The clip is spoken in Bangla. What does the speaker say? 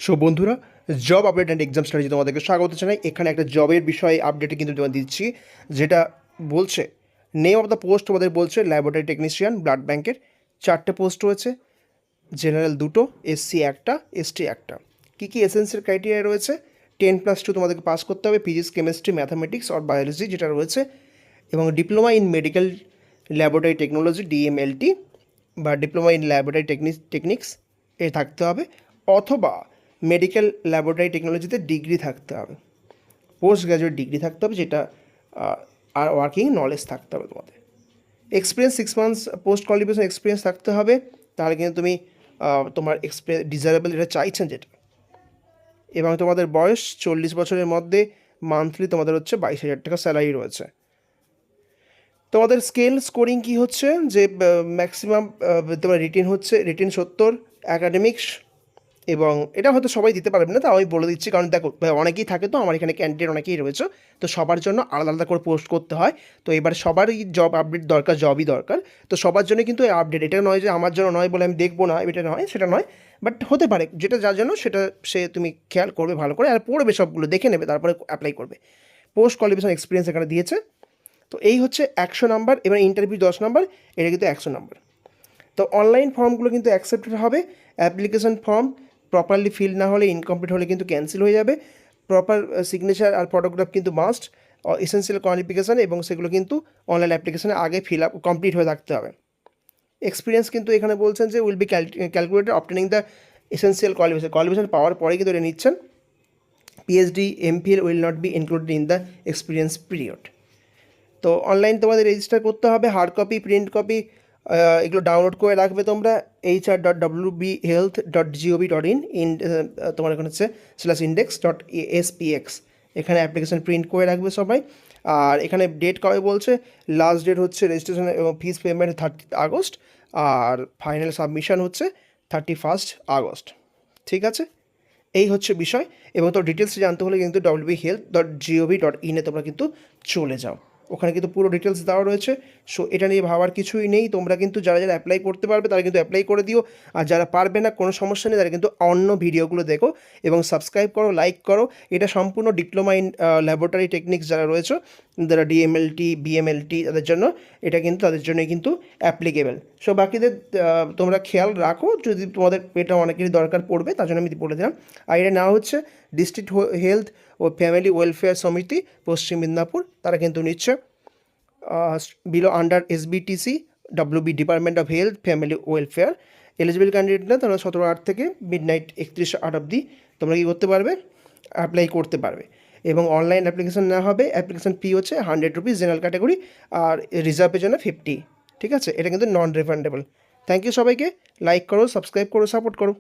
সো বন্ধুরা, job update and exam strategy তোমাদেরকে স্বাগত জানাই। এখানে একটা জবের বিষয়ে আপডেটে কিন্তু তোমাদের দিচ্ছি, যেটা বলছে নেম অফ দ্য পোস্ট তোমাদের বলছে ল্যাবরেটরি টেকনিশিয়ান ব্লাড ব্যাংকের 4টে পোস্ট রয়েছে, জেনারেল 2টো, এসসি 1টা, এসটি 1টা। কী কী এসেন্সিয়াল ক্রাইটেরিয়া রয়েছে? 10+2 তোমাদেরকে পাস করতে হবে, ফিজিক্স, কেমিস্ট্রি, ম্যাথামেটিক্স আর বায়োলজি যেটা রয়েছে, এবং diploma in medical laboratory technology DMLT বা ডিপ্লোমা ইন ল্যাবরেটরি টেকনিক্স এ থাকতে হবে, অথবা মেডিকেল ল্যাবরেটরি টেকনোলজিতে ডিগ্রি থাকতে হবে, পোস্ট গ্র্যাজুয়েট ডিগ্রি থাকতে হবে, যেটা আর ওয়ার্কিং নলেজ থাকতে হবে তোমাদের। Experience 6 months post qualification experience থাকতে হবে, তাহলে কিন্তু তুমি তোমার ডিজারেবল এটা চাইছেন যেটা। এবং তোমাদের বয়স 40 বছরের মধ্যে, মান্থলি তোমাদের হচ্ছে 22,000 টাকা স্যালারি রয়েছে। তোমাদের স্কেল স্কোরিং কি হচ্ছে যে ম্যাক্সিমাম তোমার রিটেন হচ্ছে, রিটেন 70, অ্যাকাডেমিক্স, এবং এটা হয়তো সবাই দিতে পারবে না, তাও আমি বলে দিচ্ছি, কারণ দেখো অনেকেই থাকে, তো আমার এখানে ক্যান্ডিডেট অনেকেই রয়েছে, তো সবার জন্য আলাদা আলাদা করে পোস্ট করতে হয়। তো এবার সবারই জব আপডেট দরকার, জবই দরকার, তো সবার জন্য কিন্তু এই আপডেট, এটা নয় যে আমার জন্য নয় বলে আমি দেখবো না, এটা নয়, সেটা নয়, বাট হতে পারে যেটা যার জন্য সেটা সে তুমি খেয়াল করবে ভালো করে, আর পড়বে, সবগুলো দেখে নেবে, তারপরে অ্যাপ্লাই করবে। পোস্ট কোয়ালিফিকেশন এক্সপিরিয়েন্স এখানে দিয়েছে। তো এই হচ্ছে 100 নাম্বার, এবার ইন্টারভিউ 10 নাম্বার, এটা কিন্তু 100 নাম্বার। তো অনলাইন ফর্মগুলো কিন্তু অ্যাকসেপ্টেড হবে। অ্যাপ্লিকেশন ফর্ম প্রপারলি ফিল না হলে, ইনকমপ্লিট হলে কিন্তু ক্যান্সেল হয়ে যাবে। প্রপার সিগনেচার আর ফটোগ্রাফ কিন্তু মাস্ট, এসেন্সিয়াল কোয়ালিফিকেশান, এবং সেগুলো কিন্তু অনলাইন অ্যাপ্লিকেশানে আগে ফিল আপ কমপ্লিট হয়ে থাকতে হবে। এক্সপিরিয়েন্স কিন্তু এখানে বলছেন যে will be calculated obtaining the essential qualification পাওয়ার পরে কিন্তু এটা নিচ্ছেন। PhD MPhil will not be included in the experience period. তো অনলাইন তোমাদের রেজিস্টার করতে হবে, হার্ড কপি, প্রিন্ট কপি, এগুলো ডাউনলোড করে রাখবে তোমরা hr.wbhealth.gov.in, তোমার এখানে হচ্ছে /index.spx, এখানে অ্যাপ্লিকেশন প্রিন্ট করে রাখবে সবাই। আর এখানে ডেট কবে বলছে, লাস্ট ডেট হচ্ছে রেজিস্ট্রেশন এবং ফিস পেমেন্ট 30 আগস্ট, আর ফাইনাল সাবমিশন হচ্ছে 31 আগস্ট। ঠিক আছে, এই হচ্ছে বিষয়। এবং তোর ডিটেলস জানতে হলে কিন্তু wbhealth.gov.in তোমরা কিন্তু চলে যাও, ওখানে কিন্তু পুরো ডিটেলস দেওয়া রয়েছে। সো এটা নিয়ে ভাবার কিছুই নেই, তোমরা কিন্তু যারা যারা অ্যাপ্লাই করতে পারবে তারা কিন্তু অ্যাপ্লাই করে দিও, আর যারা পারবে না কোনো সমস্যা নেই, তারা কিন্তু অন্য ভিডিওগুলো দেখো এবং সাবস্ক্রাইব করো, লাইক করো। এটা সম্পূর্ণ ডিপ্লোমা ইন ল্যাবরেটরি টেকনিক্স যারা রয়েছে, যারা ডিএমএলটি, বিএমএলটি, তাদের জন্য এটা কিন্তু, তাদের জন্যই কিন্তু অ্যাপ্লিকেবল। সো বাকিদের তোমরা খেয়াল রাখো, যদি তোমাদের এটা অনেকেরই দরকার পড়বে, তার জন্য আমি বলে দিলাম। আর এটা নেওয়া হচ্ছে ডিস্ট্রিক্ট হেলথ ও ফ্যামিলি ওয়েলফেয়ার সমিতি, পশ্চিম মিদনাপুর, তারা কিন্তু নিচ্ছে below under SBTC WB department of health family welfare. Eligible ক্যান্ডিডেটরা তোমরা 17/8 থেকে মিডনাইট 31/8 অবধি তোমরা কী করতে পারবে, অ্যাপ্লাই করতে পারবে। এবং অনলাইন অ্যাপ্লিকেশন নেওয়া হবে, অ্যাপ্লিকেশন ফি হচ্ছে 100 রুপিস জেনারেল ক্যাটাগরি, আর রিজার্ভের জন্য 50। ঠিক আছে, এটা কিন্তু নন রিফান্ডেবল। থ্যাংক ইউ সবাইকে, লাইক করো, সাবস্ক্রাইব করো, সাপোর্ট করো।